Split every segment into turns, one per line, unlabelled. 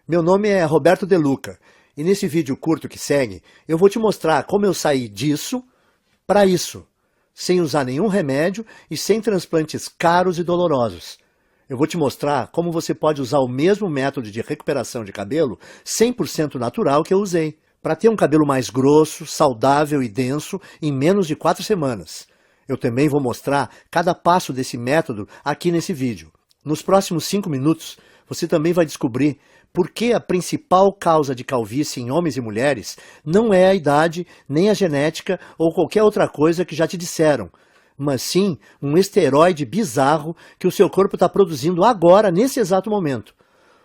Meu nome é Roberto De Luca e nesse vídeo curto que segue eu vou te mostrar como eu saí disso para isso, sem usar nenhum remédio e sem transplantes caros e dolorosos. Eu vou te mostrar como você pode usar o mesmo método de recuperação de cabelo 100% natural que eu usei, para ter um cabelo mais grosso, saudável e denso em menos de 4 semanas. Eu também vou mostrar cada passo desse método aqui nesse vídeo. Nos próximos 5 minutos, você também vai descobrir por que a principal causa de calvície em homens e mulheres não é a idade, nem a genética ou qualquer outra coisa que já te disseram, mas sim um esteroide bizarro que o seu corpo está produzindo agora, nesse exato momento.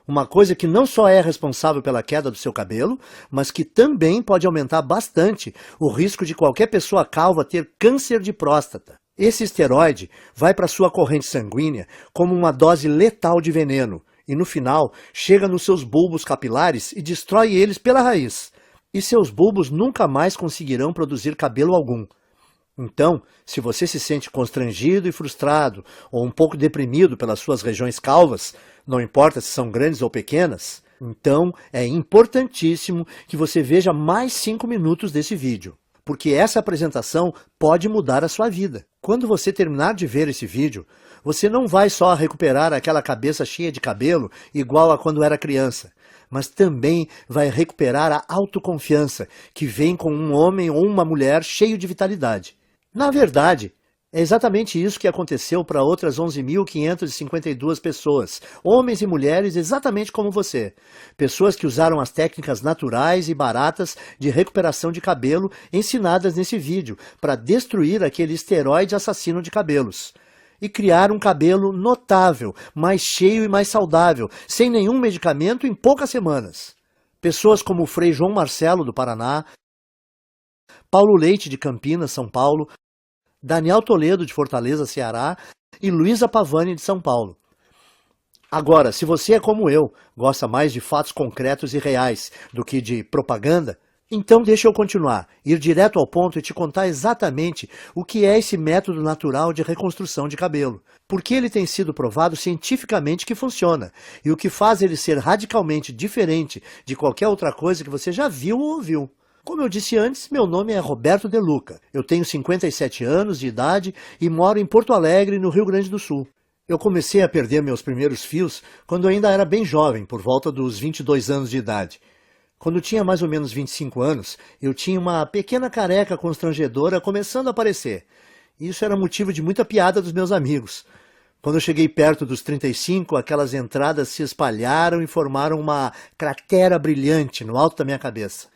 Uma coisa que não só é responsável pela queda do seu cabelo, mas que também pode aumentar bastante o risco de qualquer pessoa calva ter câncer de próstata. Esse esteroide vai para sua corrente sanguínea como uma dose letal de veneno e no final chega nos seus bulbos capilares e destrói eles pela raiz. E seus bulbos nunca mais conseguirão produzir cabelo algum. Então, se você se sente constrangido e frustrado ou um pouco deprimido pelas suas regiões calvas, não importa se são grandes ou pequenas, então é importantíssimo que você veja mais 5 minutos desse vídeo, porque essa apresentação pode mudar a sua vida. Quando você terminar de ver esse vídeo, você não vai só recuperar aquela cabeça cheia de cabelo igual a quando era criança, mas também vai recuperar a autoconfiança que vem com um homem ou uma mulher cheio de vitalidade. Na verdade, é exatamente isso que aconteceu para outras 11.552 pessoas, homens e mulheres exatamente como você. Pessoas que usaram as técnicas naturais e baratas de recuperação de cabelo ensinadas nesse vídeo para destruir aquele esteroide assassino de cabelos. E criar um cabelo notável, mais cheio e mais saudável, sem nenhum medicamento em poucas semanas. Pessoas como o Frei João Marcelo, do Paraná, Paulo Leite, de Campinas, São Paulo, Daniel Toledo, de Fortaleza, Ceará, e Luísa Pavani, de São Paulo. Agora, se você é como eu, gosta mais de fatos concretos e reais do que de propaganda, então deixa eu continuar, ir direto ao ponto e te contar exatamente o que é esse método natural de reconstrução de cabelo. Porque ele tem sido provado cientificamente que funciona, e o que faz ele ser radicalmente diferente de qualquer outra coisa que você já viu ou ouviu. Como eu disse antes, meu nome é Roberto De Luca. Eu tenho 57 anos de idade e moro em Porto Alegre, no Rio Grande do Sul. Eu comecei a perder meus primeiros fios quando eu ainda era bem jovem, por volta dos 22 anos de idade. Quando tinha mais ou menos 25 anos, eu tinha uma pequena careca constrangedora começando a aparecer. Isso era motivo de muita piada dos meus amigos. Quando eu cheguei perto dos 35, aquelas entradas se espalharam e formaram uma cratera brilhante no alto da minha cabeça.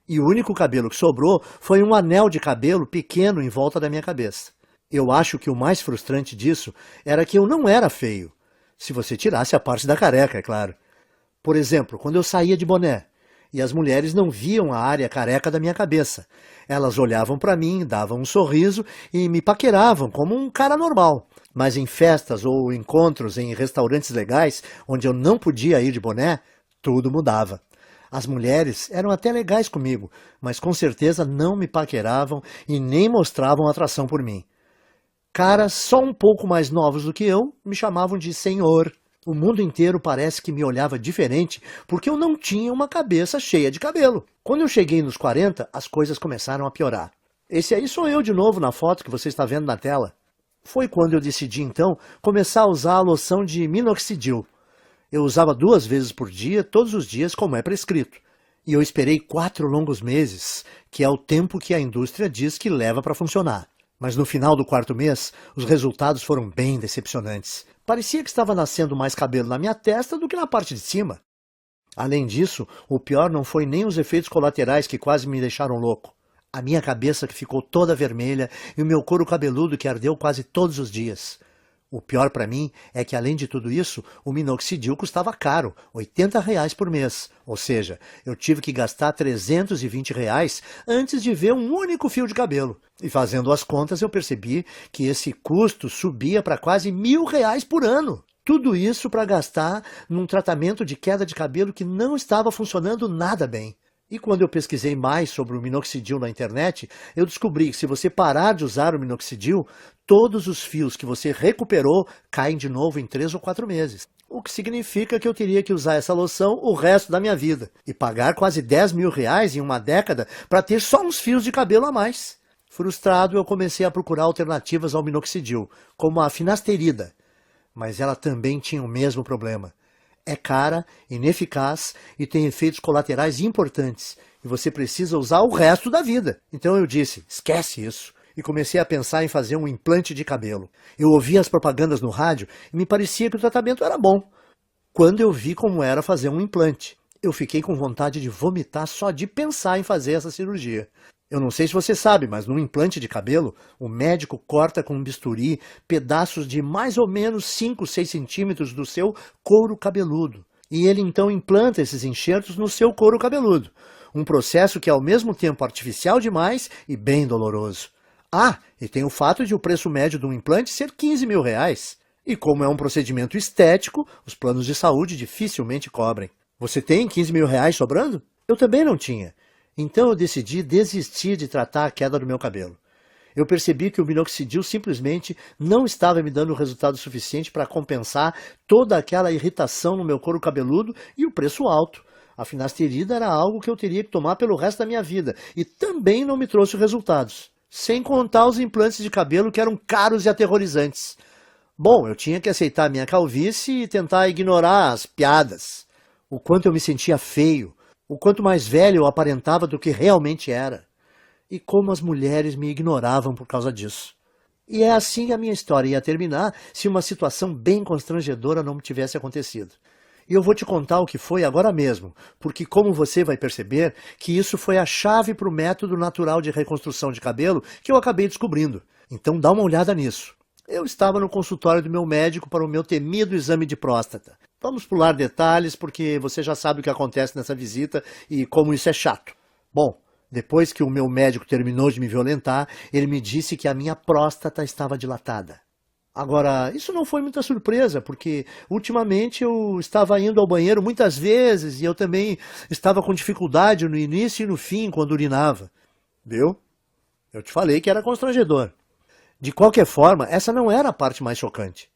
E o único cabelo que sobrou foi um anel de cabelo pequeno em volta da minha cabeça. Eu acho que o mais frustrante disso era que eu não era feio. Se você tirasse a parte da careca, é claro. Por exemplo, quando eu saía de boné, e as mulheres não viam a área careca da minha cabeça. Elas olhavam para mim, davam um sorriso e me paqueravam como um cara normal. Mas em festas ou encontros em restaurantes legais, onde eu não podia ir de boné, tudo mudava. As mulheres eram até legais comigo, mas com certeza não me paqueravam e nem mostravam atração por mim. Caras só um pouco mais novos do que eu me chamavam de senhor. O mundo inteiro parece que me olhava diferente porque eu não tinha uma cabeça cheia de cabelo. Quando eu cheguei nos 40, as coisas começaram a piorar. Esse aí sou eu de novo na foto que você está vendo na tela. Foi quando eu decidi então começar a usar a loção de minoxidil. Eu usava 2 vezes por dia, todos os dias, como é prescrito. E eu esperei 4 longos meses, que é o tempo que a indústria diz que leva para funcionar. Mas no final do 4º mês, os resultados foram bem decepcionantes. Parecia que estava nascendo mais cabelo na minha testa do que na parte de cima. Além disso, o pior não foi nem os efeitos colaterais que quase me deixaram louco. A minha cabeça que ficou toda vermelha e o meu couro cabeludo que ardeu quase todos os dias. O pior para mim é que, além de tudo isso, o minoxidil custava caro, R$ 80 por mês. Ou seja, eu tive que gastar R$ 320 antes de ver um único fio de cabelo. E fazendo as contas, eu percebi que esse custo subia para quase R$ 1.000 por ano. Tudo isso para gastar num tratamento de queda de cabelo que não estava funcionando nada bem. E quando eu pesquisei mais sobre o minoxidil na internet, eu descobri que se você parar de usar o minoxidil, todos os fios que você recuperou caem de novo em 3 ou 4 meses. o que significa que eu teria que usar essa loção o resto da minha vida e pagar quase 10 mil reais em uma década para ter só uns fios de cabelo a mais. Frustrado, eu comecei a procurar alternativas ao minoxidil, como a finasterida, mas ela também tinha o mesmo problema. É cara, ineficaz e tem efeitos colaterais importantes, e você precisa usar o resto da vida. Então eu disse, esquece isso, e comecei a pensar em fazer um implante de cabelo. Eu ouvia as propagandas no rádio e me parecia que o tratamento era bom. Quando eu vi como era fazer um implante, eu fiquei com vontade de vomitar só de pensar em fazer essa cirurgia. Eu não sei se você sabe, mas num implante de cabelo, o médico corta com um bisturi pedaços de mais ou menos 5, 6 centímetros do seu couro cabeludo. E ele então implanta esses enxertos no seu couro cabeludo. Um processo que é ao mesmo tempo artificial demais e bem doloroso. Ah, e tem o fato de o preço médio de um implante ser 15 mil reais. E como é um procedimento estético, os planos de saúde dificilmente cobrem. Você tem 15 mil reais sobrando? Eu também não tinha. Então eu decidi desistir de tratar a queda do meu cabelo. Eu percebi que o minoxidil simplesmente não estava me dando resultado suficiente para compensar toda aquela irritação no meu couro cabeludo e o preço alto. A finasterida era algo que eu teria que tomar pelo resto da minha vida e também não me trouxe resultados. Sem contar os implantes de cabelo que eram caros e aterrorizantes. Bom, eu tinha que aceitar a minha calvície e tentar ignorar as piadas. O quanto eu me sentia feio. O quanto mais velho eu aparentava do que realmente era. E como as mulheres me ignoravam por causa disso. E é assim que a minha história ia terminar se uma situação bem constrangedora não tivesse acontecido. E eu vou te contar o que foi agora mesmo, porque como você vai perceber, que isso foi a chave para o método natural de reconstrução de cabelo que eu acabei descobrindo. Então dá uma olhada nisso. Eu estava no consultório do meu médico para o meu temido exame de próstata. Vamos pular detalhes porque você já sabe o que acontece nessa visita e como isso é chato. Bom, depois que o meu médico terminou de me violentar, ele me disse que a minha próstata estava dilatada. Agora, isso não foi muita surpresa, porque ultimamente eu estava indo ao banheiro muitas vezes e eu também estava com dificuldade no início e no fim quando urinava. Viu? Eu te falei que era constrangedor. De qualquer forma, essa não era a parte mais chocante.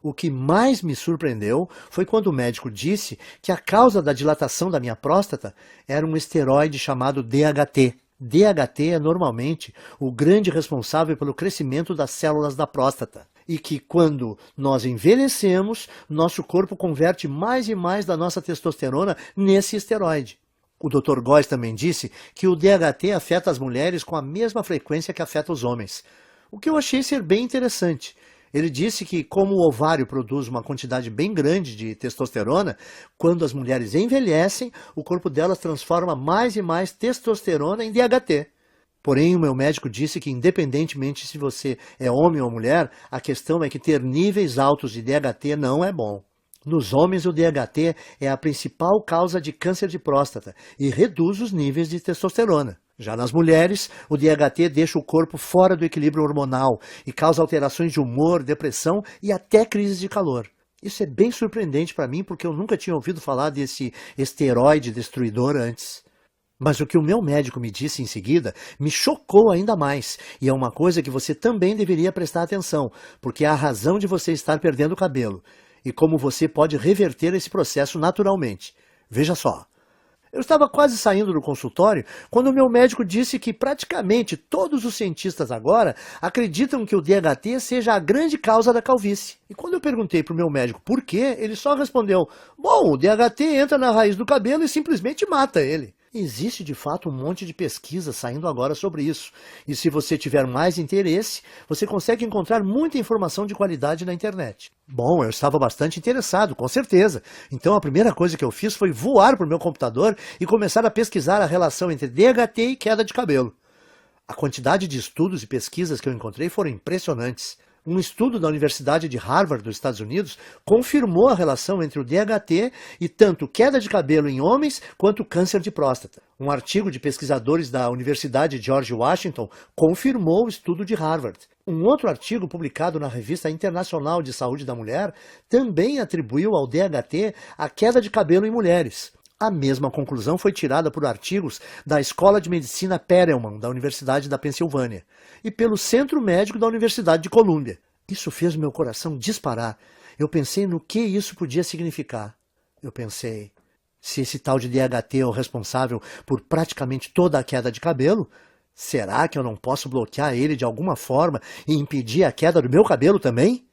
O que mais me surpreendeu foi quando o médico disse que a causa da dilatação da minha próstata era um esteroide chamado DHT. DHT é normalmente o grande responsável pelo crescimento das células da próstata. E que quando nós envelhecemos, nosso corpo converte mais e mais da nossa testosterona nesse esteroide. O Dr. Góes também disse que o DHT afeta as mulheres com a mesma frequência que afeta os homens. O que eu achei ser bem interessante. Ele disse que, como o ovário produz uma quantidade bem grande de testosterona, quando as mulheres envelhecem, o corpo delas transforma mais e mais testosterona em DHT. Porém, o meu médico disse que, independentemente se você é homem ou mulher, a questão é que ter níveis altos de DHT não é bom. Nos homens, o DHT é a principal causa de câncer de próstata e reduz os níveis de testosterona. Já nas mulheres, o DHT deixa o corpo fora do equilíbrio hormonal e causa alterações de humor, depressão e até crises de calor. Isso é bem surpreendente para mim porque eu nunca tinha ouvido falar desse esteroide destruidor antes. Mas o que o meu médico me disse em seguida me chocou ainda mais, e é uma coisa que você também deveria prestar atenção, porque é a razão de você estar perdendo o cabelo, e como você pode reverter esse processo naturalmente. Veja só. Eu estava quase saindo do consultório quando o meu médico disse que praticamente todos os cientistas agora acreditam que o DHT seja a grande causa da calvície. E quando eu perguntei para o meu médico por quê, ele só respondeu, bom, o DHT entra na raiz do cabelo e simplesmente mata ele. Existe de fato um monte de pesquisa saindo agora sobre isso, e se você tiver mais interesse, você consegue encontrar muita informação de qualidade na internet. Bom, eu estava bastante interessado, com certeza, então a primeira coisa que eu fiz foi voar para o meu computador e começar a pesquisar a relação entre DHT e queda de cabelo. A quantidade de estudos e pesquisas que eu encontrei foram impressionantes. Um estudo da Universidade de Harvard, dos Estados Unidos, confirmou a relação entre o DHT e tanto queda de cabelo em homens quanto câncer de próstata. Um artigo de pesquisadores da Universidade George Washington confirmou o estudo de Harvard. Um outro artigo publicado na Revista Internacional de Saúde da Mulher também atribuiu ao DHT a queda de cabelo em mulheres. A mesma conclusão foi tirada por artigos da Escola de Medicina Perelman, da Universidade da Pensilvânia, e pelo Centro Médico da Universidade de Colômbia. Isso fez meu coração disparar. eu pensei no que isso podia significar. Eu pensei, se esse tal de DHT é o responsável por praticamente toda a queda de cabelo, será que eu não posso bloquear ele de alguma forma e impedir a queda do meu cabelo também?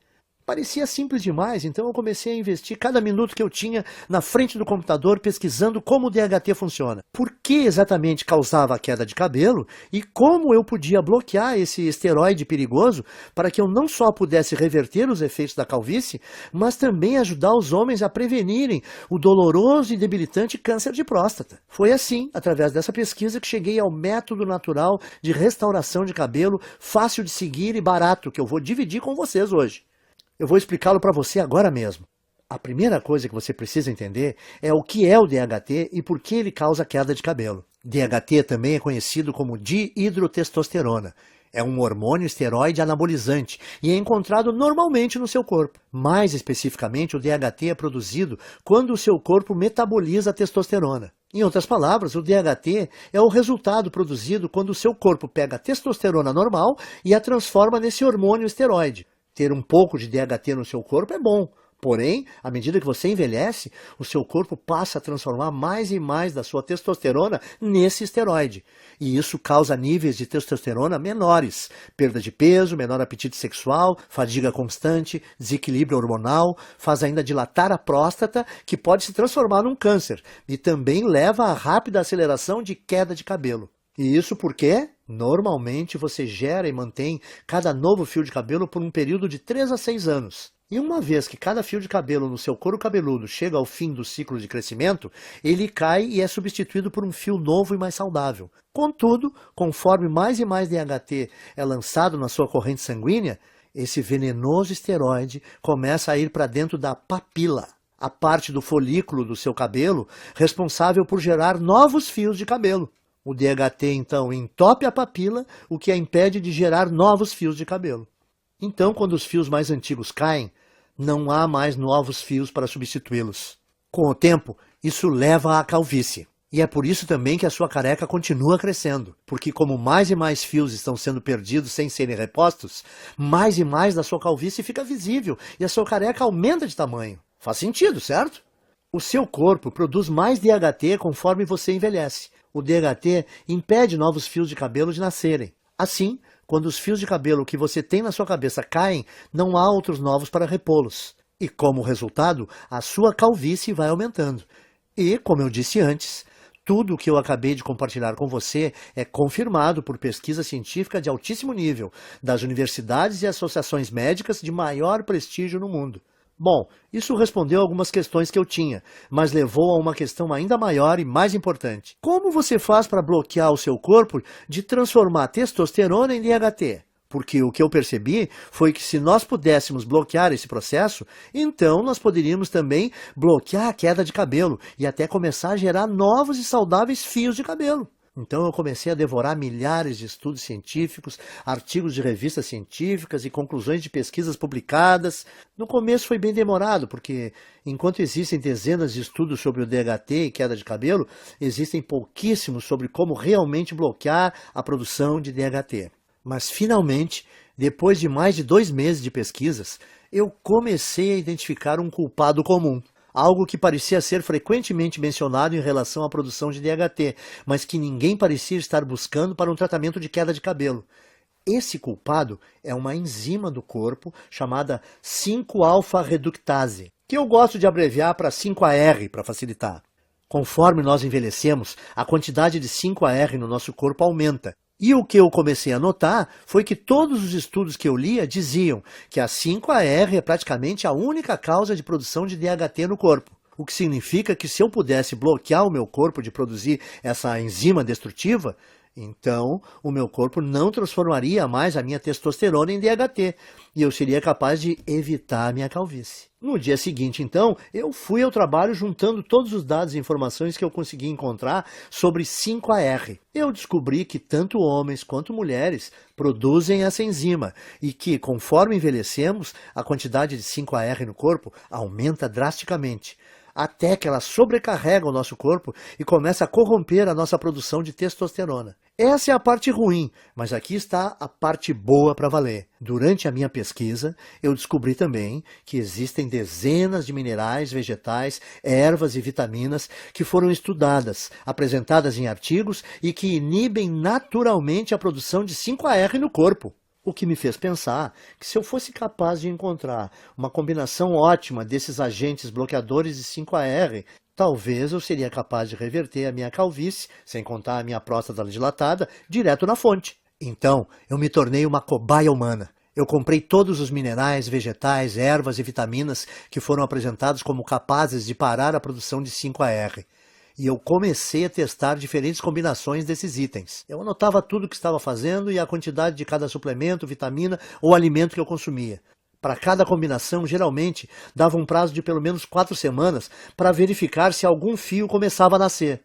Parecia simples demais, então eu comecei a investir cada minuto que eu tinha na frente do computador pesquisando como o DHT funciona. Por que exatamente causava a queda de cabelo e como eu podia bloquear esse esteroide perigoso para que eu não só pudesse reverter os efeitos da calvície, mas também ajudar os homens a prevenirem o doloroso e debilitante câncer de próstata. Foi assim, através dessa pesquisa, que cheguei ao método natural de restauração de cabelo, fácil de seguir e barato, que eu vou dividir com vocês hoje. Eu vou explicá-lo para você agora mesmo. A primeira coisa que você precisa entender é o que é o DHT e por que ele causa queda de cabelo. DHT também é conhecido como dihidrotestosterona. É um hormônio esteroide anabolizante e é encontrado normalmente no seu corpo. Mais especificamente, o DHT é produzido quando o seu corpo metaboliza a testosterona. Em outras palavras, o DHT é o resultado produzido quando o seu corpo pega a testosterona normal e a transforma nesse hormônio esteroide. Ter um pouco de DHT no seu corpo é bom, porém, à medida que você envelhece, o seu corpo passa a transformar mais e mais da sua testosterona nesse esteroide. E isso causa níveis de testosterona menores, perda de peso, menor apetite sexual, fadiga constante, desequilíbrio hormonal, faz ainda dilatar a próstata, que pode se transformar num câncer, e também leva a rápida aceleração de queda de cabelo. E isso porque, normalmente, você gera e mantém cada novo fio de cabelo por um período de 3 a 6 anos. E uma vez que cada fio de cabelo no seu couro cabeludo chega ao fim do ciclo de crescimento, ele cai e é substituído por um fio novo e mais saudável. Contudo, conforme mais e mais DHT é lançado na sua corrente sanguínea, esse venenoso esteroide começa a ir para dentro da papila, a parte do folículo do seu cabelo responsável por gerar novos fios de cabelo. O DHT, então, entope a papila, o que a impede de gerar novos fios de cabelo. Então, quando os fios mais antigos caem, não há mais novos fios para substituí-los. Com o tempo, isso leva à calvície. E é por isso também que a sua careca continua crescendo, porque como mais e mais fios estão sendo perdidos sem serem repostos, mais e mais da sua calvície fica visível e a sua careca aumenta de tamanho. Faz sentido, certo? O seu corpo produz mais DHT conforme você envelhece. O DHT impede novos fios de cabelo de nascerem. Assim, quando os fios de cabelo que você tem na sua cabeça caem, não há outros novos para repô-los. E como resultado, a sua calvície vai aumentando. E, como eu disse antes, tudo o que eu acabei de compartilhar com você é confirmado por pesquisa científica de altíssimo nível, das universidades e associações médicas de maior prestígio no mundo. Bom, isso respondeu algumas questões que eu tinha, mas levou a uma questão ainda maior e mais importante. Como você faz para bloquear o seu corpo de transformar testosterona em DHT? Porque o que eu percebi foi que se nós pudéssemos bloquear esse processo, então nós poderíamos também bloquear a queda de cabelo e até começar a gerar novos e saudáveis fios de cabelo. Então eu comecei a devorar milhares de estudos científicos, artigos de revistas científicas e conclusões de pesquisas publicadas. No começo foi bem demorado, porque enquanto existem dezenas de estudos sobre o DHT e queda de cabelo, existem pouquíssimos sobre como realmente bloquear a produção de DHT. Mas finalmente, depois de mais de 2 meses de pesquisas, eu comecei a identificar um culpado comum. Algo que parecia ser frequentemente mencionado em relação à produção de DHT, mas que ninguém parecia estar buscando para um tratamento de queda de cabelo. Esse culpado é uma enzima do corpo chamada 5-alfa-reductase, que eu gosto de abreviar para 5AR para facilitar. Conforme nós envelhecemos, a quantidade de 5AR no nosso corpo aumenta. E o que eu comecei a notar foi que todos os estudos que eu lia diziam que a 5AR é praticamente a única causa de produção de DHT no corpo. O que significa que se eu pudesse bloquear o meu corpo de produzir essa enzima destrutiva, então o meu corpo não transformaria mais a minha testosterona em DHT e eu seria capaz de evitar a minha calvície. No dia seguinte, então, eu fui ao trabalho juntando todos os dados e informações que eu consegui encontrar sobre 5AR. Eu descobri que tanto homens quanto mulheres produzem essa enzima e que, conforme envelhecemos, a quantidade de 5AR no corpo aumenta drasticamente. até que ela sobrecarrega o nosso corpo e começa a corromper a nossa produção de testosterona. Essa é a parte ruim, mas aqui está a parte boa para valer. Durante a minha pesquisa, eu descobri também que existem dezenas de minerais, vegetais, ervas e vitaminas que foram estudadas, apresentadas em artigos e que inibem naturalmente a produção de 5-AR no corpo. O que me fez pensar que se eu fosse capaz de encontrar uma combinação ótima desses agentes bloqueadores de 5-AR, talvez eu seria capaz de reverter a minha calvície, sem contar a minha próstata dilatada, direto na fonte. Então, eu me tornei uma cobaia humana. Eu comprei todos os minerais, vegetais, ervas e vitaminas que foram apresentados como capazes de parar a produção de 5-AR. E eu comecei a testar diferentes combinações desses itens. Eu anotava tudo o que estava fazendo e a quantidade de cada suplemento, vitamina ou alimento que eu consumia. Para cada combinação, geralmente, dava um prazo de pelo menos 4 semanas para verificar se algum fio começava a nascer.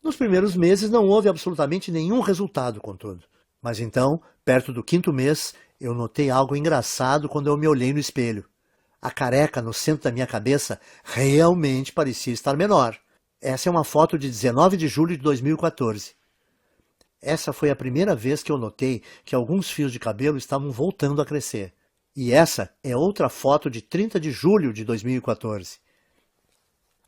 Nos primeiros meses não houve absolutamente nenhum resultado, contudo. Mas então, perto do 5º mês, eu notei algo engraçado quando eu me olhei no espelho. A careca no centro da minha cabeça realmente parecia estar menor. Essa é uma foto de 19 de julho de 2014. Essa foi a primeira vez que eu notei que alguns fios de cabelo estavam voltando a crescer. E essa é outra foto de 30 de julho de 2014.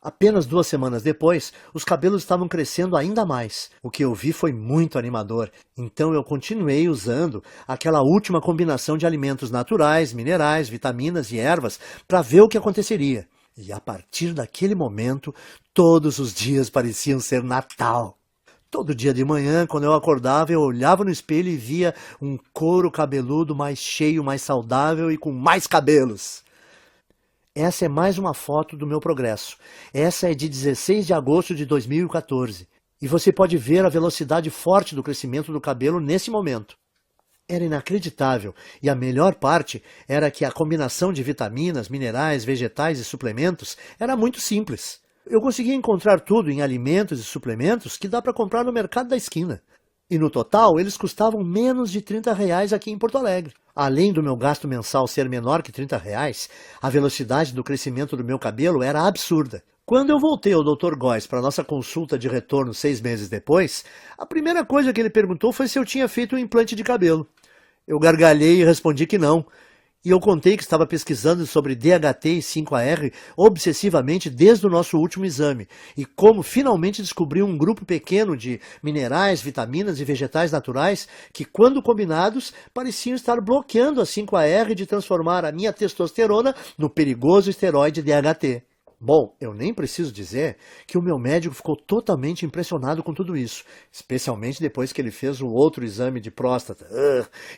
Apenas 2 semanas depois, os cabelos estavam crescendo ainda mais. O que eu vi foi muito animador, então eu continuei usando aquela última combinação de alimentos naturais, minerais, vitaminas e ervas para ver o que aconteceria. E a partir daquele momento, todos os dias pareciam ser Natal. Todo dia de manhã, quando eu acordava, eu olhava no espelho e via um couro cabeludo mais cheio, mais saudável e com mais cabelos. Essa é mais uma foto do meu progresso. Essa é de 16 de agosto de 2014. E você pode ver a velocidade forte do crescimento do cabelo nesse momento. Era inacreditável, e a melhor parte era que a combinação de vitaminas, minerais, vegetais e suplementos era muito simples. Eu conseguia encontrar tudo em alimentos e suplementos que dá para comprar no mercado da esquina. E no total, eles custavam menos de R$30 aqui em Porto Alegre. Além do meu gasto mensal ser menor que R$30, a velocidade do crescimento do meu cabelo era absurda. Quando eu voltei ao Dr. Góes para nossa consulta de retorno 6 meses depois, a primeira coisa que ele perguntou foi se eu tinha feito um implante de cabelo. Eu gargalhei e respondi que não. E eu contei que estava pesquisando sobre DHT e 5-AR obsessivamente desde o nosso último exame, e como finalmente descobri um grupo pequeno de minerais, vitaminas e vegetais naturais que, quando combinados, pareciam estar bloqueando a 5-AR de transformar a minha testosterona no perigoso esteroide DHT. Bom, eu nem preciso dizer que o meu médico ficou totalmente impressionado com tudo isso, especialmente depois que ele fez um outro exame de próstata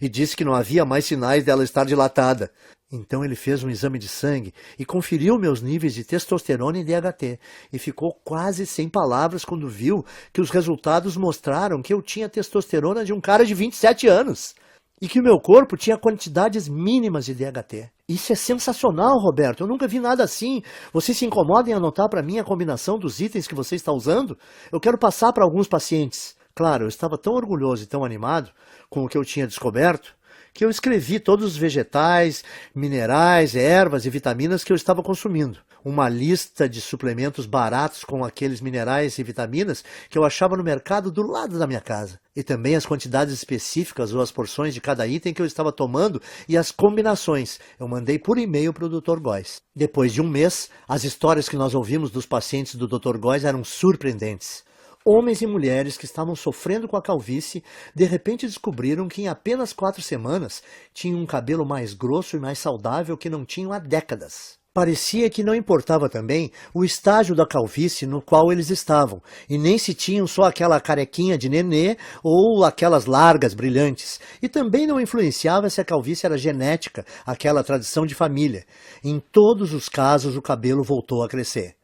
e disse que não havia mais sinais dela estar dilatada. Então ele fez um exame de sangue e conferiu meus níveis de testosterona e DHT e ficou quase sem palavras quando viu que os resultados mostraram que eu tinha testosterona de um cara de 27 anos. E que o meu corpo tinha quantidades mínimas de DHT. Isso é sensacional, Roberto. Eu nunca vi nada assim. Você se incomoda em anotar para mim a combinação dos itens que você está usando? Eu quero passar para alguns pacientes. Claro, eu estava tão orgulhoso e tão animado com o que eu tinha descoberto, que eu escrevi todos os vegetais, minerais, ervas e vitaminas que eu estava consumindo. Uma lista de suplementos baratos com aqueles minerais e vitaminas que eu achava no mercado do lado da minha casa. E também as quantidades específicas ou as porções de cada item que eu estava tomando e as combinações. Eu mandei por e-mail para o Dr. Góes. Depois de um mês, as histórias que nós ouvimos dos pacientes do Dr. Góes eram surpreendentes. Homens e mulheres que estavam sofrendo com a calvície, de repente descobriram que em apenas 4 semanas tinham um cabelo mais grosso e mais saudável que não tinham há décadas. Parecia que não importava também o estágio da calvície no qual eles estavam, e nem se tinham só aquela carequinha de nenê ou aquelas largas brilhantes, e também não influenciava se a calvície era genética, aquela tradição de família. Em todos os casos o cabelo voltou a crescer.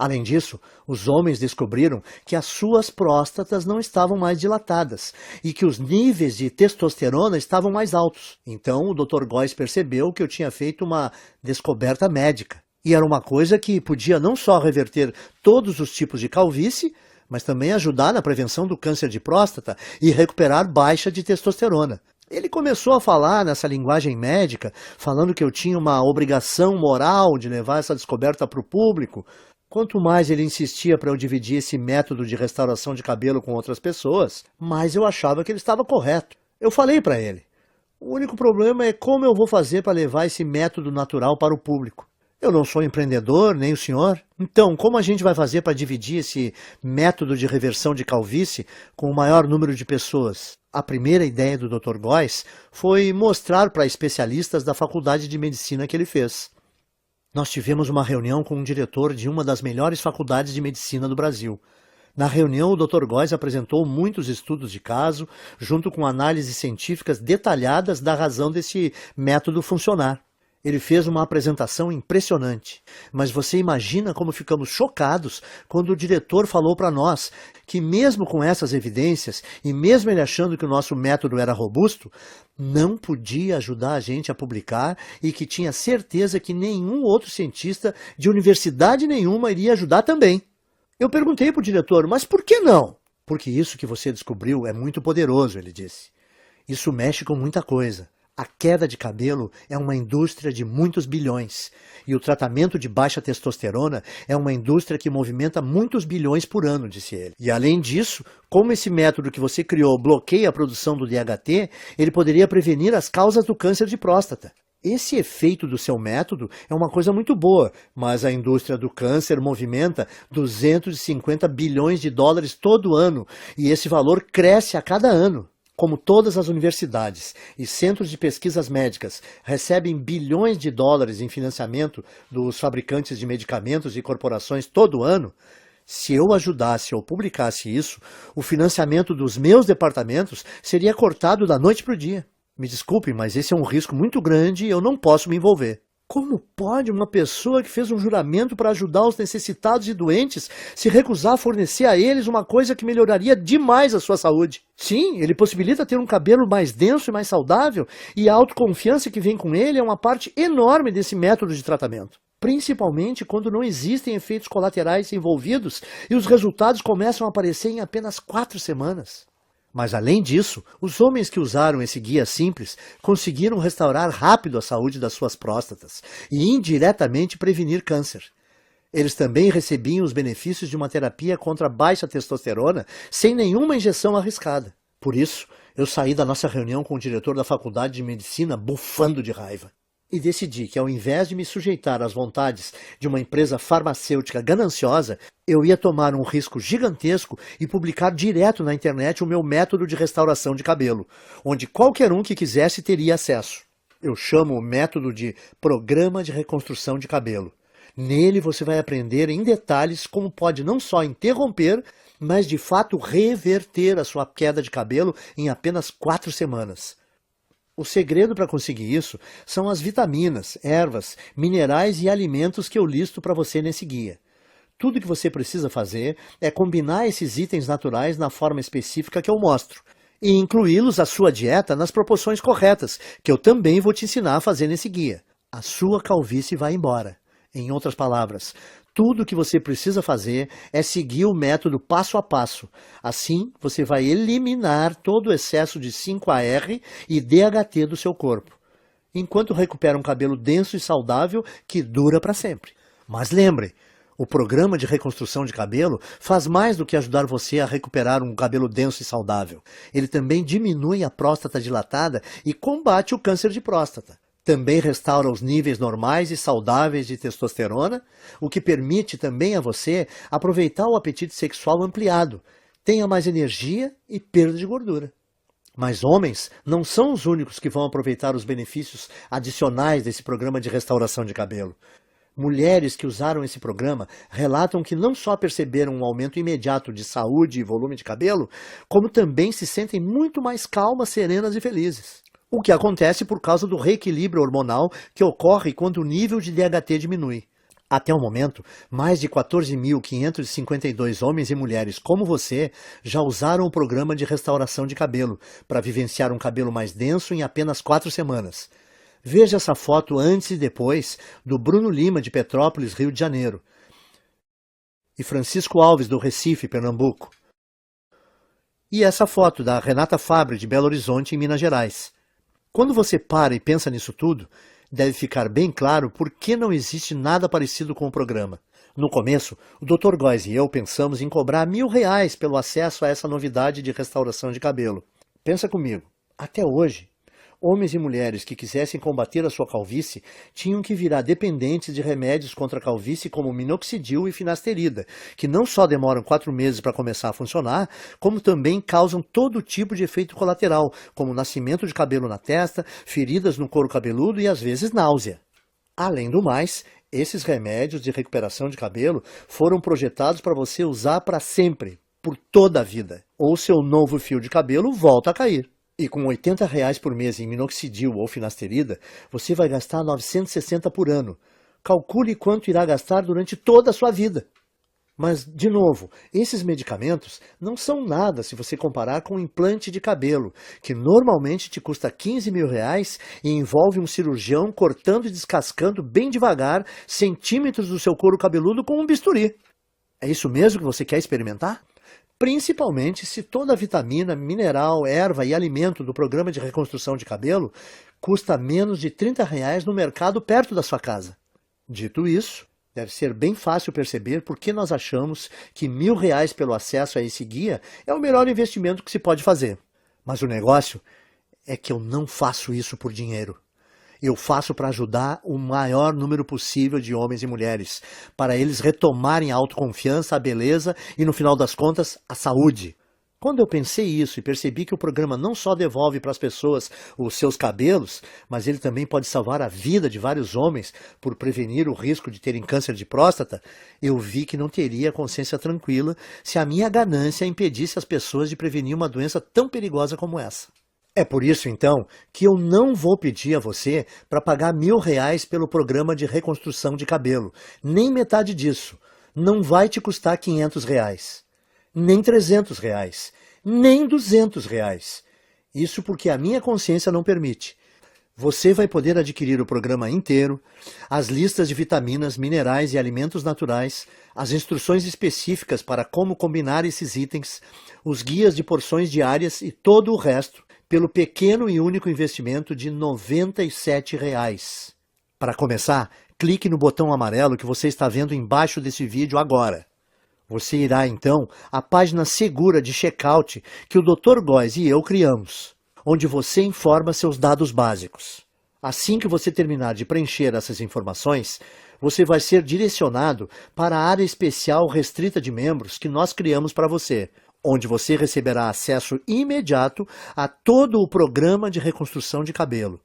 Além disso, os homens descobriram que as suas próstatas não estavam mais dilatadas e que os níveis de testosterona estavam mais altos. Então o Dr. Góes percebeu que eu tinha feito uma descoberta médica. E era uma coisa que podia não só reverter todos os tipos de calvície, mas também ajudar na prevenção do câncer de próstata e recuperar baixa de testosterona. Ele começou a falar nessa linguagem médica, falando que eu tinha uma obrigação moral de levar essa descoberta para o público. Quanto mais ele insistia para eu dividir esse método de restauração de cabelo com outras pessoas, mais eu achava que ele estava correto. Eu falei para ele: o único problema é como eu vou fazer para levar esse método natural para o público. Eu não sou empreendedor, nem o senhor. Então, como a gente vai fazer para dividir esse método de reversão de calvície com o maior número de pessoas? A primeira ideia do Dr. Góes foi mostrar para especialistas da faculdade de medicina que ele fez. Nós tivemos uma reunião com um diretor de uma das melhores faculdades de medicina do Brasil. Na reunião, o Dr. Góes apresentou muitos estudos de caso, junto com análises científicas detalhadas da razão desse método funcionar. Ele fez uma apresentação impressionante, mas você imagina como ficamos chocados quando o diretor falou para nós que mesmo com essas evidências e mesmo ele achando que o nosso método era robusto, não podia ajudar a gente a publicar e que tinha certeza que nenhum outro cientista de universidade nenhuma iria ajudar também. Eu perguntei para o diretor, mas por que não? Porque isso que você descobriu é muito poderoso, ele disse. Isso mexe com muita coisa. A queda de cabelo é uma indústria de muitos bilhões, e o tratamento de baixa testosterona é uma indústria que movimenta muitos bilhões por ano, disse ele. E além disso, como esse método que você criou bloqueia a produção do DHT, ele poderia prevenir as causas do câncer de próstata. Esse efeito do seu método é uma coisa muito boa, mas a indústria do câncer movimenta 250 bilhões de dólares todo ano, e esse valor cresce a cada ano. Como todas as universidades e centros de pesquisas médicas recebem bilhões de dólares em financiamento dos fabricantes de medicamentos e corporações todo ano, se eu ajudasse ou publicasse isso, o financiamento dos meus departamentos seria cortado da noite para o dia. Me desculpe, mas esse é um risco muito grande e eu não posso me envolver. Como pode uma pessoa que fez um juramento para ajudar os necessitados e doentes se recusar a fornecer a eles uma coisa que melhoraria demais a sua saúde? Sim, ele possibilita ter um cabelo mais denso e mais saudável, e a autoconfiança que vem com ele é uma parte enorme desse método de tratamento. Principalmente quando não existem efeitos colaterais envolvidos e os resultados começam a aparecer em apenas 4 semanas. Mas além disso, os homens que usaram esse guia simples conseguiram restaurar rápido a saúde das suas próstatas e indiretamente prevenir câncer. Eles também recebiam os benefícios de uma terapia contra a baixa testosterona sem nenhuma injeção arriscada. Por isso, eu saí da nossa reunião com o diretor da faculdade de medicina bufando de raiva. E decidi que, ao invés de me sujeitar às vontades de uma empresa farmacêutica gananciosa, eu ia tomar um risco gigantesco e publicar direto na internet o meu método de restauração de cabelo, onde qualquer um que quisesse teria acesso. Eu chamo o método de Programa de Reconstrução de Cabelo. Nele você vai aprender em detalhes como pode não só interromper, mas de fato reverter a sua queda de cabelo em apenas 4 semanas. O segredo para conseguir isso são as vitaminas, ervas, minerais e alimentos que eu listo para você nesse guia. Tudo que você precisa fazer é combinar esses itens naturais na forma específica que eu mostro e incluí-los à sua dieta nas proporções corretas, que eu também vou te ensinar a fazer nesse guia. A sua calvície vai embora. Em outras palavras, tudo o que você precisa fazer é seguir o método passo a passo. Assim, você vai eliminar todo o excesso de 5-AR e DHT do seu corpo, enquanto recupera um cabelo denso e saudável que dura para sempre. Mas lembre, o programa de reconstrução de cabelo faz mais do que ajudar você a recuperar um cabelo denso e saudável. Ele também diminui a próstata dilatada e combate o câncer de próstata. Também restaura os níveis normais e saudáveis de testosterona, o que permite também a você aproveitar o apetite sexual ampliado, tenha mais energia e perda de gordura. Mas homens não são os únicos que vão aproveitar os benefícios adicionais desse programa de restauração de cabelo. Mulheres que usaram esse programa relatam que não só perceberam um aumento imediato de saúde e volume de cabelo, como também se sentem muito mais calmas, serenas e felizes. O que acontece por causa do reequilíbrio hormonal que ocorre quando o nível de DHT diminui. Até o momento, mais de 14.552 homens e mulheres como você já usaram o programa de restauração de cabelo para vivenciar um cabelo mais denso em apenas 4 semanas. Veja essa foto antes e depois do Bruno Lima, de Petrópolis, Rio de Janeiro, e Francisco Alves, do Recife, Pernambuco. E essa foto da Renata Fabre, de Belo Horizonte, em Minas Gerais. Quando você para e pensa nisso tudo, deve ficar bem claro por que não existe nada parecido com o programa. No começo, o Dr. Góes e eu pensamos em cobrar R$ 1.000 pelo acesso a essa novidade de restauração de cabelo. Pensa comigo, até hoje, homens e mulheres que quisessem combater a sua calvície tinham que virar dependentes de remédios contra a calvície como minoxidil e finasterida, que não só demoram 4 meses para começar a funcionar, como também causam todo tipo de efeito colateral, como nascimento de cabelo na testa, feridas no couro cabeludo e às vezes náusea. Além do mais, esses remédios de recuperação de cabelo foram projetados para você usar para sempre, por toda a vida, ou seu novo fio de cabelo volta a cair. E com R$ 80 por mês em minoxidil ou finasterida, você vai gastar 960 por ano. Calcule quanto irá gastar durante toda a sua vida. Mas, de novo, esses medicamentos não são nada se você comparar com um implante de cabelo, que normalmente te custa R$ 15.000 e envolve um cirurgião cortando e descascando bem devagar centímetros do seu couro cabeludo com um bisturi. É isso mesmo que você quer experimentar? Principalmente se toda a vitamina, mineral, erva e alimento do programa de reconstrução de cabelo custa menos de R$ 30 no mercado perto da sua casa. Dito isso, deve ser bem fácil perceber por que nós achamos que R$ 1.000 pelo acesso a esse guia é o melhor investimento que se pode fazer. Mas o negócio é que eu não faço isso por dinheiro. Eu faço para ajudar o maior número possível de homens e mulheres, para eles retomarem a autoconfiança, a beleza e, no final das contas, a saúde. Quando eu pensei isso e percebi que o programa não só devolve para as pessoas os seus cabelos, mas ele também pode salvar a vida de vários homens por prevenir o risco de terem câncer de próstata, eu vi que não teria consciência tranquila se a minha ganância impedisse as pessoas de prevenir uma doença tão perigosa como essa. É por isso, então, que eu não vou pedir a você para pagar R$ 1.000 pelo programa de reconstrução de cabelo. Nem metade disso. Não vai te custar R$ 500. Nem R$ 300. Nem R$ 200. Isso porque a minha consciência não permite. Você vai poder adquirir o programa inteiro, as listas de vitaminas, minerais e alimentos naturais, as instruções específicas para como combinar esses itens, os guias de porções diárias e todo o resto, pelo pequeno e único investimento de R$ 97. Para começar, clique no botão amarelo que você está vendo embaixo desse vídeo agora. Você irá, então, à página segura de checkout que o Dr. Góes e eu criamos, onde você informa seus dados básicos. Assim que você terminar de preencher essas informações, você vai ser direcionado para a área especial restrita de membros que nós criamos para você, onde você receberá acesso imediato a todo o programa de reconstrução de cabelo.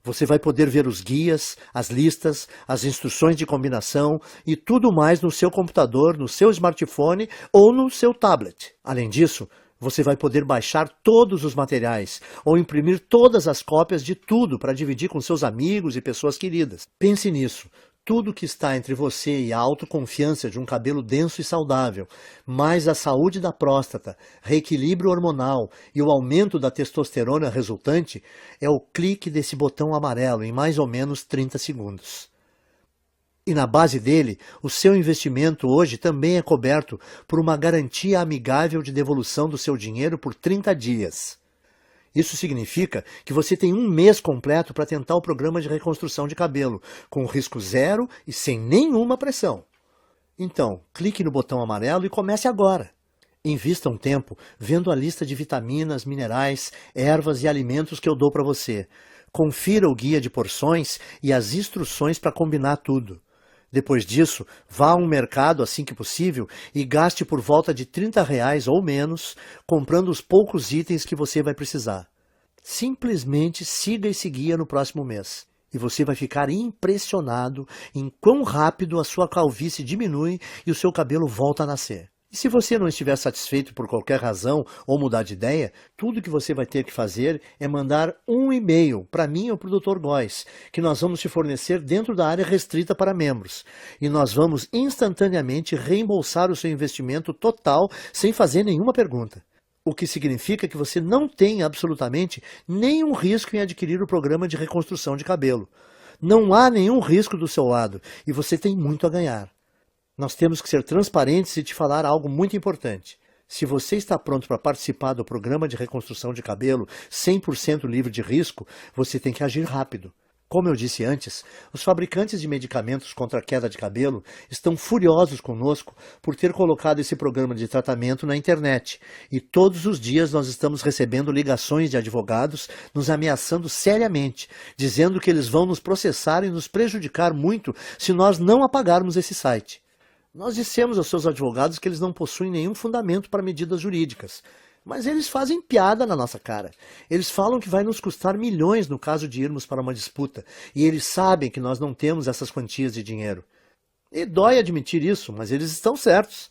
Você vai poder ver os guias, as listas, as instruções de combinação e tudo mais no seu computador, no seu smartphone ou no seu tablet. Além disso, você vai poder baixar todos os materiais ou imprimir todas as cópias de tudo para dividir com seus amigos e pessoas queridas. Pense nisso. Tudo que está entre você e a autoconfiança de um cabelo denso e saudável, mais a saúde da próstata, reequilíbrio hormonal e o aumento da testosterona resultante, é o clique desse botão amarelo em mais ou menos 30 segundos. E na base dele, o seu investimento hoje também é coberto por uma garantia amigável de devolução do seu dinheiro por 30 dias. Isso significa que você tem um mês completo para tentar o programa de reconstrução de cabelo, com risco zero e sem nenhuma pressão. Então, clique no botão amarelo e comece agora. Invista um tempo vendo a lista de vitaminas, minerais, ervas e alimentos que eu dou para você. Confira o guia de porções e as instruções para combinar tudo. Depois disso, vá a um mercado assim que possível e gaste por volta de R$ 30 ou menos, comprando os poucos itens que você vai precisar. Simplesmente siga esse guia no próximo mês e você vai ficar impressionado em quão rápido a sua calvície diminui e o seu cabelo volta a nascer. E se você não estiver satisfeito por qualquer razão ou mudar de ideia, tudo que você vai ter que fazer é mandar um e-mail para mim ou para o Dr. Góes, que nós vamos te fornecer dentro da área restrita para membros. E nós vamos instantaneamente reembolsar o seu investimento total sem fazer nenhuma pergunta. O que significa que você não tem absolutamente nenhum risco em adquirir o programa de reconstrução de cabelo. Não há nenhum risco do seu lado e você tem muito a ganhar. Nós temos que ser transparentes e te falar algo muito importante. Se você está pronto para participar do programa de reconstrução de cabelo 100% livre de risco, você tem que agir rápido. Como eu disse antes, os fabricantes de medicamentos contra a queda de cabelo estão furiosos conosco por ter colocado esse programa de tratamento na internet. E todos os dias nós estamos recebendo ligações de advogados nos ameaçando seriamente, dizendo que eles vão nos processar e nos prejudicar muito se nós não apagarmos esse site. Nós dissemos aos seus advogados que eles não possuem nenhum fundamento para medidas jurídicas. Mas eles fazem piada na nossa cara. Eles falam que vai nos custar milhões no caso de irmos para uma disputa. E eles sabem que nós não temos essas quantias de dinheiro. E dói admitir isso, mas eles estão certos.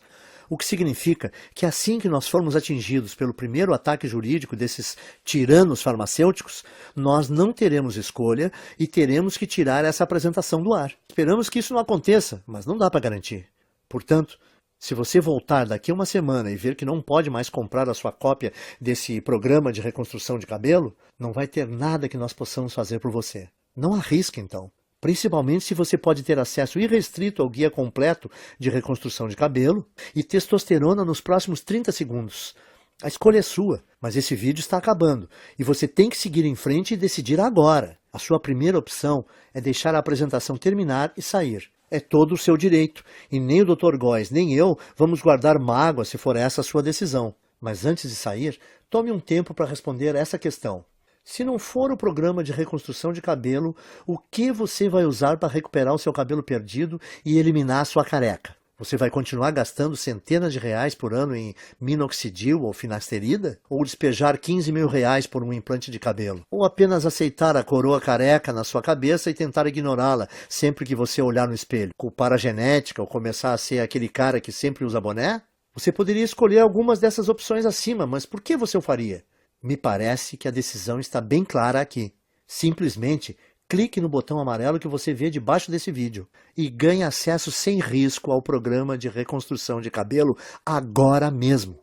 O que significa que assim que nós formos atingidos pelo primeiro ataque jurídico desses tiranos farmacêuticos, nós não teremos escolha e teremos que tirar essa apresentação do ar. Esperamos que isso não aconteça, mas não dá para garantir. Portanto, se você voltar daqui a uma semana e ver que não pode mais comprar a sua cópia desse programa de reconstrução de cabelo, não vai ter nada que nós possamos fazer por você. Não arrisque, então. Principalmente se você pode ter acesso irrestrito ao guia completo de reconstrução de cabelo e testosterona nos próximos 30 segundos. A escolha é sua, mas esse vídeo está acabando e você tem que seguir em frente e decidir agora. A sua primeira opção é deixar a apresentação terminar e sair. É todo o seu direito, e nem o Dr. Góes nem eu vamos guardar mágoa se for essa a sua decisão. Mas antes de sair, tome um tempo para responder essa questão. Se não for o programa de reconstrução de cabelo, o que você vai usar para recuperar o seu cabelo perdido e eliminar a sua careca? Você vai continuar gastando centenas de reais por ano em minoxidil ou finasterida? Ou despejar 15 mil reais por um implante de cabelo? Ou apenas aceitar a coroa careca na sua cabeça e tentar ignorá-la sempre que você olhar no espelho? Culpar a genética ou começar a ser aquele cara que sempre usa boné? Você poderia escolher algumas dessas opções acima, mas por que você o faria? Me parece que a decisão está bem clara aqui. Simplesmente clique no botão amarelo que você vê debaixo desse vídeo e ganhe acesso sem risco ao programa de reconstrução de cabelo agora mesmo.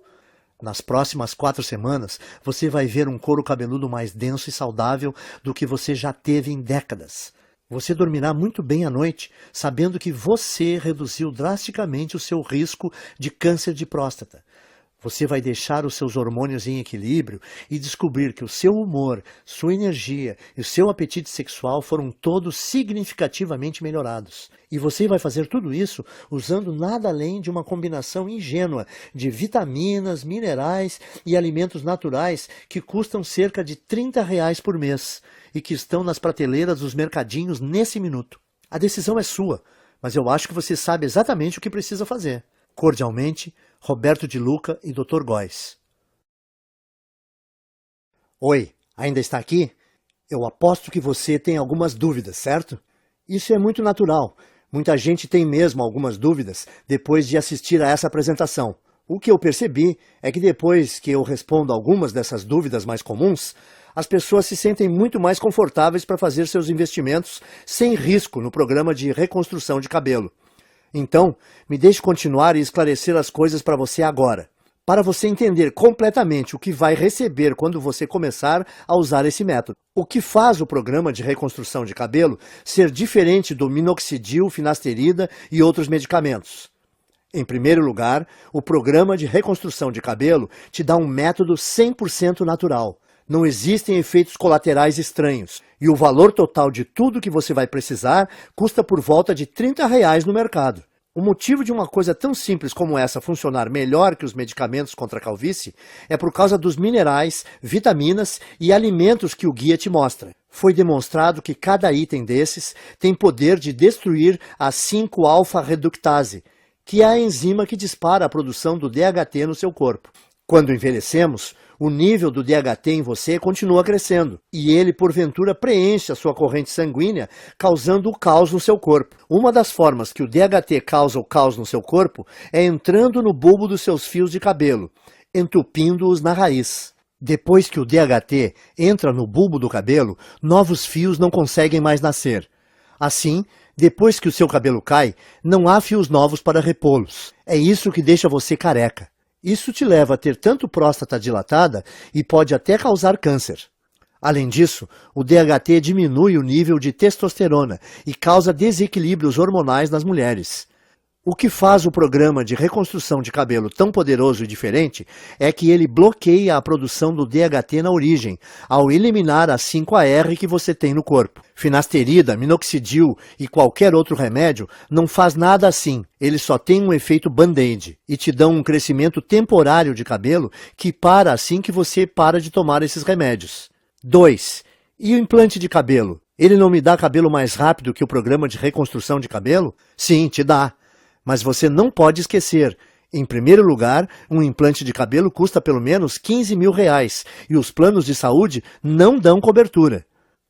Nas próximas 4 semanas, você vai ver um couro cabeludo mais denso e saudável do que você já teve em décadas. Você dormirá muito bem à noite, sabendo que você reduziu drasticamente o seu risco de câncer de próstata. Você vai deixar os seus hormônios em equilíbrio e descobrir que o seu humor, sua energia e o seu apetite sexual foram todos significativamente melhorados. E você vai fazer tudo isso usando nada além de uma combinação ingênua de vitaminas, minerais e alimentos naturais que custam cerca de R$30 por mês e que estão nas prateleiras dos mercadinhos nesse minuto. A decisão é sua, mas eu acho que você sabe exatamente o que precisa fazer. Cordialmente, Roberto de Luca e Dr. Góes. Oi, ainda está aqui? Eu aposto que você tem algumas dúvidas, certo? Isso é muito natural. Muita gente tem mesmo algumas dúvidas depois de assistir a essa apresentação. O que eu percebi é que depois que eu respondo algumas dessas dúvidas mais comuns, as pessoas se sentem muito mais confortáveis para fazer seus investimentos sem risco no programa de reconstrução de cabelo. Então, me deixe continuar e esclarecer as coisas para você agora, para você entender completamente o que vai receber quando você começar a usar esse método. O que faz o programa de reconstrução de cabelo ser diferente do minoxidil, finasterida e outros medicamentos? Em primeiro lugar, o programa de reconstrução de cabelo te dá um método 100% natural. Não existem efeitos colaterais estranhos. E o valor total de tudo que você vai precisar custa por volta de R$30 no mercado. O motivo de uma coisa tão simples como essa funcionar melhor que os medicamentos contra a calvície é por causa dos minerais, vitaminas e alimentos que o guia te mostra. Foi demonstrado que cada item desses tem poder de destruir a 5-alfa-reductase, que é a enzima que dispara a produção do DHT no seu corpo. Quando envelhecemos, o nível do DHT em você continua crescendo, e ele, porventura, preenche a sua corrente sanguínea, causando o caos no seu corpo. Uma das formas que o DHT causa o caos no seu corpo é entrando no bulbo dos seus fios de cabelo, entupindo-os na raiz. Depois que o DHT entra no bulbo do cabelo, novos fios não conseguem mais nascer. Assim, depois que o seu cabelo cai, não há fios novos para repô-los. É isso que deixa você careca. Isso te leva a ter tanto próstata dilatada e pode até causar câncer. Além disso, o DHT diminui o nível de testosterona e causa desequilíbrios hormonais nas mulheres. O que faz o programa de reconstrução de cabelo tão poderoso e diferente é que ele bloqueia a produção do DHT na origem, ao eliminar a 5-AR que você tem no corpo. Finasterida, minoxidil e qualquer outro remédio não faz nada assim, ele só tem um efeito band-aid e te dão um crescimento temporário de cabelo que para assim que você para de tomar esses remédios. 2. E o implante de cabelo? Ele não me dá cabelo mais rápido que o programa de reconstrução de cabelo? Sim, te dá. Mas você não pode esquecer, em primeiro lugar, um implante de cabelo custa pelo menos R$15 mil e os planos de saúde não dão cobertura.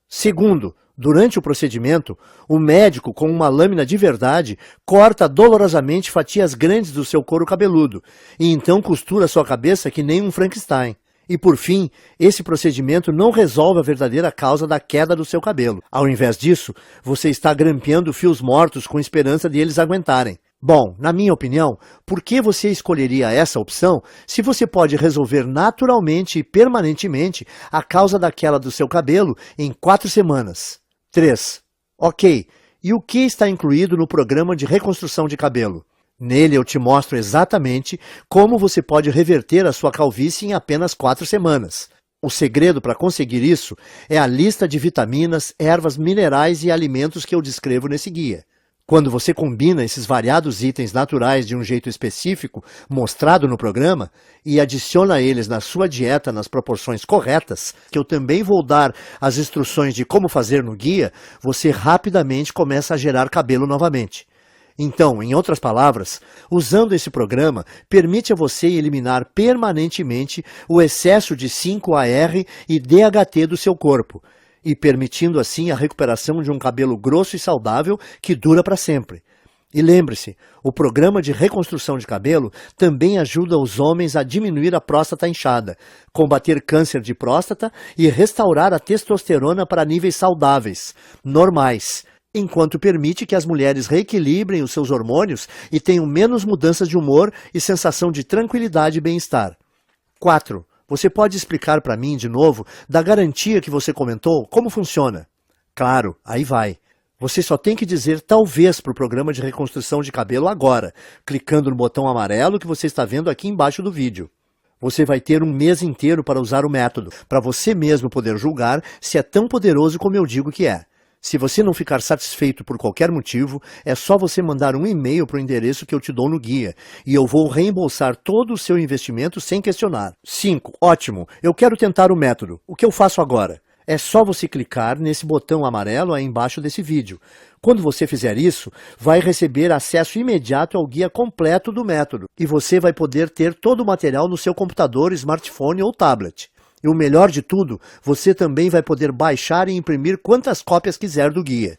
Segundo, durante o procedimento, o médico, com uma lâmina de verdade, corta dolorosamente fatias grandes do seu couro cabeludo e então costura sua cabeça que nem um Frankenstein. E por fim, esse procedimento não resolve a verdadeira causa da queda do seu cabelo. Ao invés disso, você está grampeando fios mortos com esperança de eles aguentarem. Bom, na minha opinião, por que você escolheria essa opção se você pode resolver naturalmente e permanentemente a causa da queda do seu cabelo em 4 semanas? 3. Ok, e o que está incluído no programa de reconstrução de cabelo? Nele eu te mostro exatamente como você pode reverter a sua calvície em apenas 4 semanas. O segredo para conseguir isso é a lista de vitaminas, ervas, minerais e alimentos que eu descrevo nesse guia. Quando você combina esses variados itens naturais de um jeito específico, mostrado no programa, e adiciona eles na sua dieta nas proporções corretas, que eu também vou dar as instruções de como fazer no guia, você rapidamente começa a gerar cabelo novamente. Então, em outras palavras, usando esse programa, permite a você eliminar permanentemente o excesso de 5-AR e DHT do seu corpo, e permitindo assim a recuperação de um cabelo grosso e saudável que dura para sempre. E lembre-se, o programa de reconstrução de cabelo também ajuda os homens a diminuir a próstata inchada, combater câncer de próstata e restaurar a testosterona para níveis saudáveis, normais, enquanto permite que as mulheres reequilibrem os seus hormônios e tenham menos mudanças de humor e sensação de tranquilidade e bem-estar. 4. Você pode explicar para mim, de novo, da garantia que você comentou, como funciona? Claro, aí vai. Você só tem que dizer talvez para o programa de reconstrução de cabelo agora, clicando no botão amarelo que você está vendo aqui embaixo do vídeo. Você vai ter um mês inteiro para usar o método, para você mesmo poder julgar se é tão poderoso como eu digo que é. Se você não ficar satisfeito por qualquer motivo, é só você mandar um e-mail para o endereço que eu te dou no guia, e eu vou reembolsar todo o seu investimento sem questionar. 5. Ótimo, eu quero tentar o método. O que eu faço agora? É só você clicar nesse botão amarelo aí embaixo desse vídeo. Quando você fizer isso, vai receber acesso imediato ao guia completo do método, e você vai poder ter todo o material no seu computador, smartphone ou tablet. E o melhor de tudo, você também vai poder baixar e imprimir quantas cópias quiser do guia.